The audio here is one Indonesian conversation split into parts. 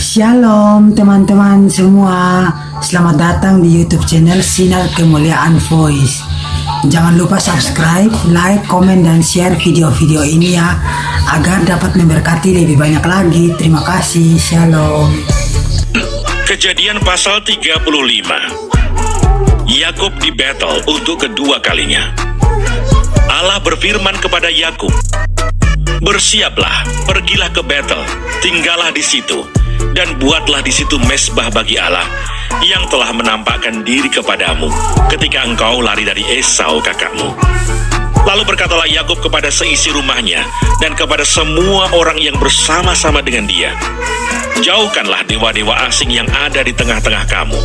Shalom teman-teman semua, selamat datang di YouTube channel Sinar Kemuliaan Voice. Jangan lupa subscribe, like, komen, dan share video-video ini ya, agar dapat memberkati lebih banyak lagi. Terima kasih, shalom. Kejadian pasal 35. Yakub di Betel untuk kedua kalinya. Allah berfirman kepada Yakub, "Bersiaplah, pergilah ke Betel, tinggallah di situ, dan buatlah di situ mezbah bagi Allah yang telah menampakkan diri kepadamu ketika engkau lari dari Esau kakakmu." Lalu berkatalah Yakub kepada seisi rumahnya dan kepada semua orang yang bersama-sama dengan dia, "Jauhkanlah dewa-dewa asing yang ada di tengah-tengah kamu.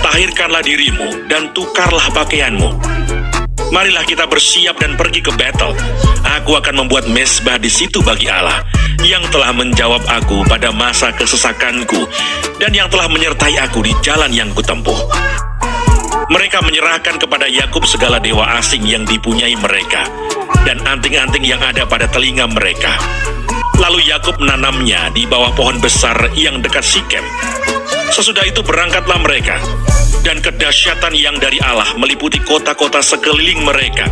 Tahirkanlah dirimu dan tukarlah pakaianmu. Marilah kita bersiap dan pergi ke Betel. Aku akan membuat mezbah di situ bagi Allah yang telah menjawab aku pada masa kesesakanku dan yang telah menyertai aku di jalan yang kutempuh." Mereka menyerahkan kepada Yakub segala dewa asing yang dipunyai mereka dan anting-anting yang ada pada telinga mereka. Lalu Yakub menanamnya di bawah pohon besar yang dekat Sikem. Sesudah itu berangkatlah mereka, dan kedahsyatan yang dari Allah meliputi kota-kota sekeliling mereka,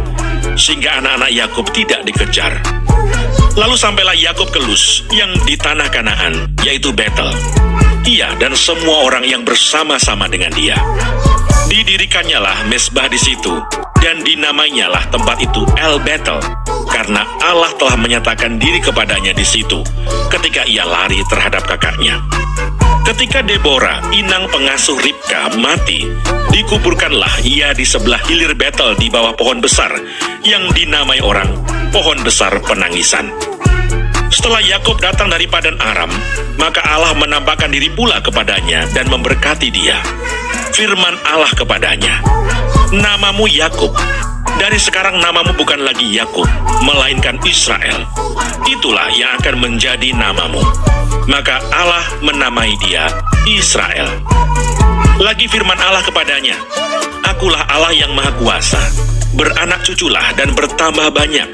sehingga anak-anak Yakub tidak dikejar. Lalu sampailah Yakub ke Luz yang di tanah Kanaan, yaitu Betel. Ia dan semua orang yang bersama-sama dengan dia. Didirikannya mezbah di situ, dan dinamainyalah tempat itu El Betel, karena Allah telah menyatakan diri kepadanya di situ ketika ia lari terhadap kakaknya. Ketika Deborah, inang pengasuh Ribka, mati, dikuburkanlah ia di sebelah hilir Betel di bawah pohon besar yang dinamai orang pohon besar penangisan. Setelah Yakub datang dari Padan Aram, maka Allah menampakkan diri pula kepadanya dan memberkati dia. Firman Allah kepadanya, "Namamu Yakub. Dari sekarang namamu bukan lagi Yakub, melainkan Israel. Itulah yang akan menjadi namamu." Maka Allah menamai dia Israel. Lagi firman Allah kepadanya, "Akulah Allah yang Maha Kuasa. Beranak cuculah dan bertambah banyak.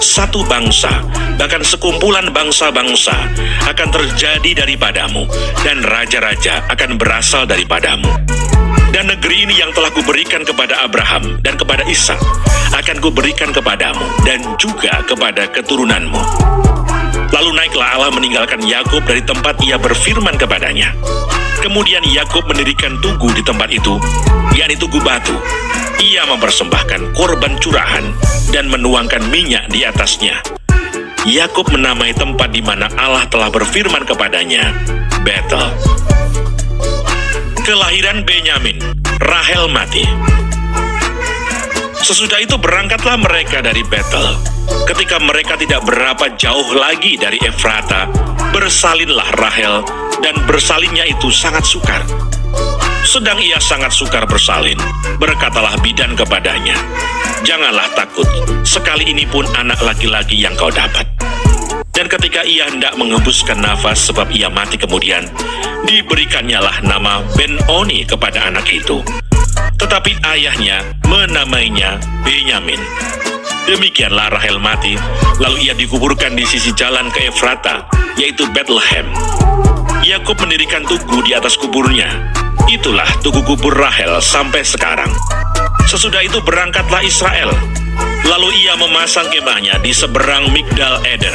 Satu bangsa, bahkan sekumpulan bangsa-bangsa akan terjadi daripadamu, dan raja-raja akan berasal daripadamu. Dan negeri ini yang telah kuberikan kepada Abraham dan kepada Ishak akan kuberikan kepadamu dan juga kepada keturunanmu." Lalu naiklah Allah meninggalkan Yakub dari tempat ia berfirman kepadanya. Kemudian Yakub mendirikan tugu di tempat itu, yakni tugu batu. Ia mempersembahkan korban curahan dan menuangkan minyak di atasnya. Yakub menamai tempat di mana Allah telah berfirman kepadanya Betel. Kelahiran Benyamin. Rahel mati. Sesudah itu berangkatlah mereka dari Betel. Ketika mereka tidak berapa jauh lagi dari Efrata, bersalinlah Rahel, dan bersalinnya itu sangat sukar. Sedang ia sangat sukar bersalin, berkatalah bidan kepadanya, "Janganlah takut, sekali ini pun anak laki-laki yang kau dapat." Dan ketika ia hendak mengembuskan nafas sebab ia mati kemudian, diberikannya nama Ben-Oni kepada anak itu. Tetapi ayahnya menamainya Benyamin. Demikianlah Rahel mati, lalu ia dikuburkan di sisi jalan ke Efrata, yaitu Bethlehem. Yakub mendirikan tugu di atas kuburnya. Itulah tugu kubur Rahel sampai sekarang. Sesudah itu berangkatlah Israel. Lalu ia memasang kemahnya di seberang Migdal Eder.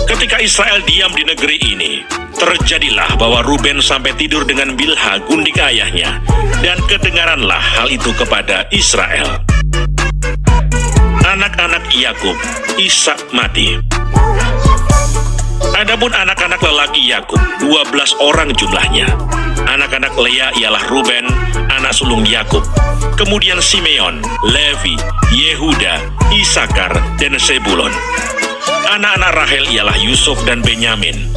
Ketika Israel diam di negeri ini, terjadilah bahwa Ruben sampai tidur dengan Bilha gundik ayahnya, dan kedengaranlah hal itu kepada Israel. Anak-anak Yakub, Ishak mati. Adapun anak-anak lelaki Yakub, 12 orang jumlahnya. Anak-anak Lea ialah Ruben, anak sulung Yakub. Kemudian Simeon, Levi, Yehuda, Isakar, dan Sebulon. Anak-anak Rahel ialah Yusuf dan Benyamin.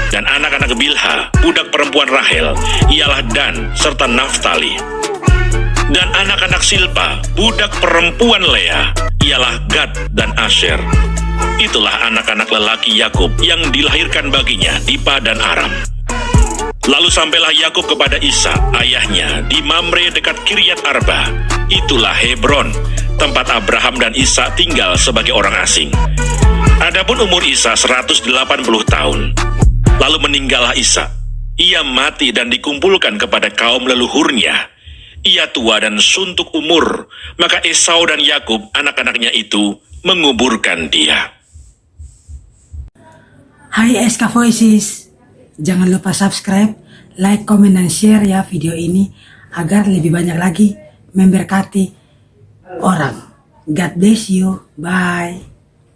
Dan anak-anak Bilha, budak perempuan Rahel, ialah Dan serta Naftali. Dan anak-anak Silpa, budak perempuan Lea, ialah Gad dan Asher. Itulah anak-anak lelaki Yakub yang dilahirkan baginya di Padan Aram. Lalu sampailah Yakub kepada Ishak, ayahnya, di Mamre dekat Kiryat Arba. Itulah Hebron, tempat Abraham dan Ishak tinggal sebagai orang asing. Adapun umur Ishak 180 tahun. Lalu meninggallah Ishak. ia mati dan dikumpulkan kepada kaum leluhurnya. Ia tua dan suntuk umur, maka Esau dan Yakub, anak-anaknya itu, menguburkan dia. Hai SK Voices, jangan lupa subscribe, like, komen, dan share ya video ini agar lebih banyak lagi memberkati orang. God bless you, bye.